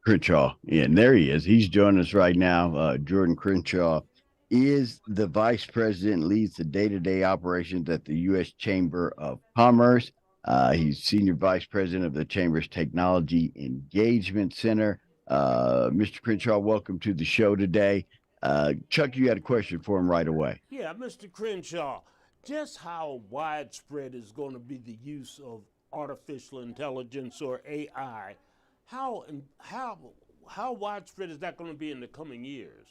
Crenshaw. Yeah, and there he is. He's joining us right now. Jordan Crenshaw is the vice president, leads the day-to-day operations at the U.S. Chamber of Commerce. He's senior vice president of the Chamber's Technology Engagement Center. Mr. Crenshaw, welcome to the show today. Chuck, you had a question for him right away. Yeah, Mr. Crenshaw, just how widespread is going to be the use of artificial intelligence or AI? How and how widespread is that going to be in the coming years?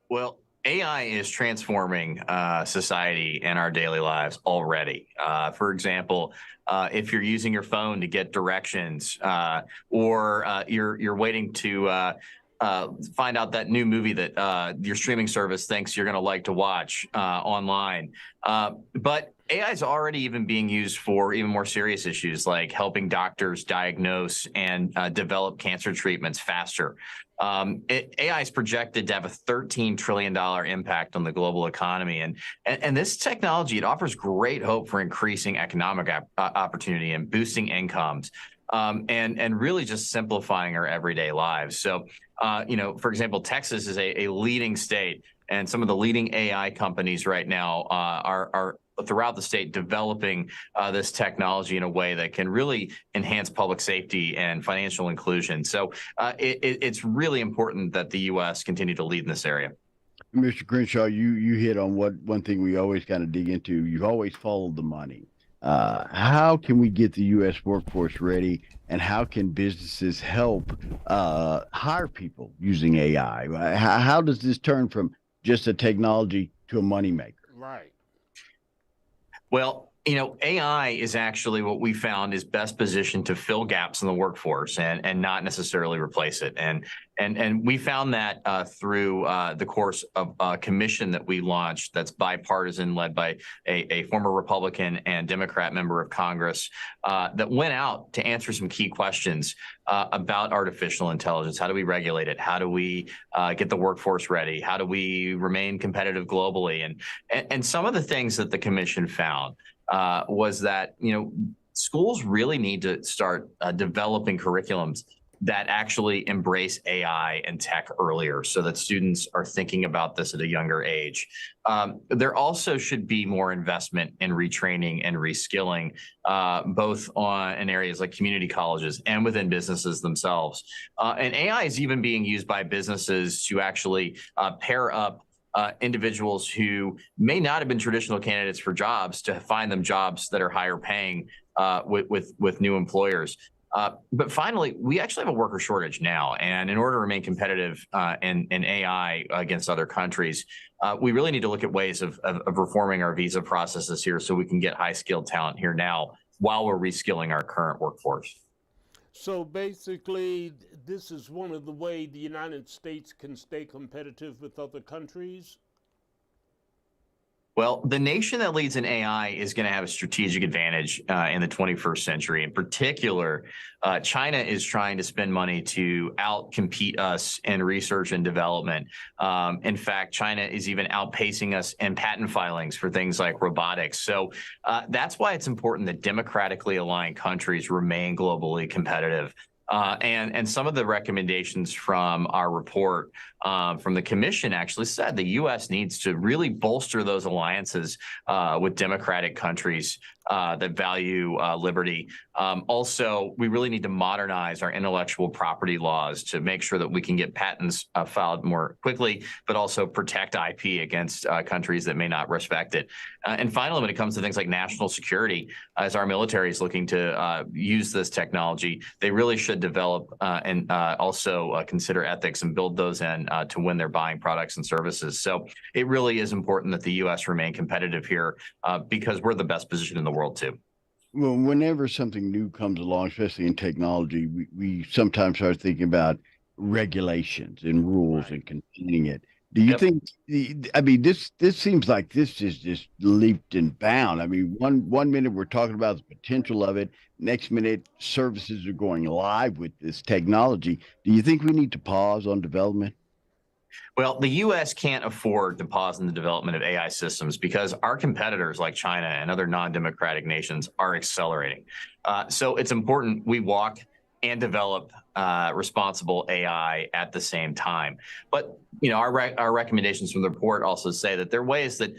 Well, AI is transforming society and our daily lives already. For example, if you're using your phone to get directions, or you're waiting to find out that new movie that your streaming service thinks you're going to like to watch online. But AI is already even being used for even more serious issues like helping doctors diagnose and develop cancer treatments faster. AI is projected to have a $13 trillion impact on the global economy. And this technology, it offers great hope for increasing economic opportunity and boosting incomes. And really just simplifying our everyday lives. So, for example, Texas is a leading state, and some of the leading AI companies right now are throughout the state developing this technology in a way that can really enhance public safety and financial inclusion. So it's really important that the U.S. continue to lead in this area. Mr. Crenshaw, you hit on one thing we always kind of dig into. You've always followed the money. How can we get the U.S. workforce ready, and how can businesses help hire people using AI? How does this turn from just a technology to a moneymaker? Right. Well, AI is actually what we found is best positioned to fill gaps in the workforce and not necessarily replace it. And we found that through the course of a commission that we launched that's bipartisan, led by a former Republican and Democrat member of Congress, that went out to answer some key questions about artificial intelligence. How do we regulate it? How do we get the workforce ready? How do we remain competitive globally? And some of the things that the commission found was that schools really need to start developing curriculums that actually embrace AI and tech earlier, so that students are thinking about this at a younger age. There also should be more investment in retraining and reskilling, both in areas like community colleges and within businesses themselves. And AI is even being used by businesses to actually pair up individuals who may not have been traditional candidates for jobs to find them jobs that are higher paying with new employers. But finally, we actually have a worker shortage now. And in order to remain competitive in AI against other countries, we really need to look at ways of reforming our visa processes here so we can get high skilled talent here now while we're reskilling our current workforce. So basically, this is one of the ways the United States can stay competitive with other countries. Well, the nation that leads in AI is going to have a strategic advantage in the 21st century. In particular, China is trying to spend money to outcompete us in research and development. In fact, China is even outpacing us in patent filings for things like robotics. So that's why it's important that democratically aligned countries remain globally competitive. And some of the recommendations from our report from the commission actually said the U.S. needs to really bolster those alliances with democratic countries that value liberty. Also, we really need to modernize our intellectual property laws to make sure that we can get patents filed more quickly, but also protect IP against countries that may not respect it. And finally, when it comes to things like national security, as our military is looking to use this technology, they really should develop and also consider ethics and build those in to when they're buying products and services. So it really is important that the U.S. remain competitive here because we're the best position in the world too. Well, whenever something new comes along, especially in technology, we sometimes start thinking about regulations and rules and containing it. Do you think? I mean, this seems like this is just leaped and bound. I mean, one minute we're talking about the potential of it, next minute services are going live with this technology. Do you think we need to pause on development? Well, the U.S. can't afford to pause in the development of AI systems because our competitors like China and other non-democratic nations are accelerating. So it's important we walk and develop responsible AI at the same time. But our recommendations from the report also say that there are ways that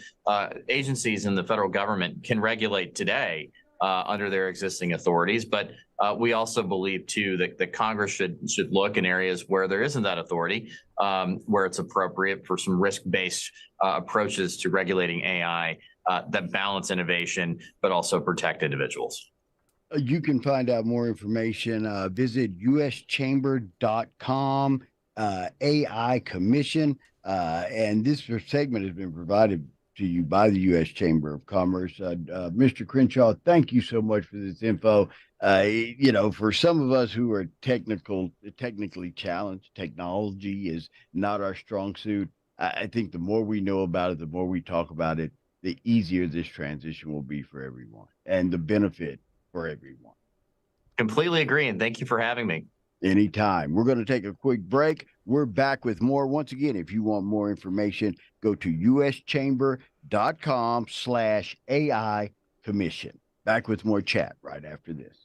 agencies in the federal government can regulate today under their existing authorities. But we also believe too that Congress should look in areas where there isn't that authority, where it's appropriate for some risk-based approaches to regulating AI that balance innovation but also protect individuals. You can find out more information. Visit uschamber.com, AI Commission. And this segment has been provided to you by the U.S. Chamber of Commerce. Mr. Crenshaw, thank you so much for this info. For some of us who are technically challenged, technology is not our strong suit. I think the more we know about it, the more we talk about it, the easier this transition will be for everyone and the benefit for everyone. Completely agree, and thank you for having me. Anytime. We're going to take a quick break. We're back with more. Once again, if you want more information, go to uschamber.com/AI Commission. Back with more chat right after this.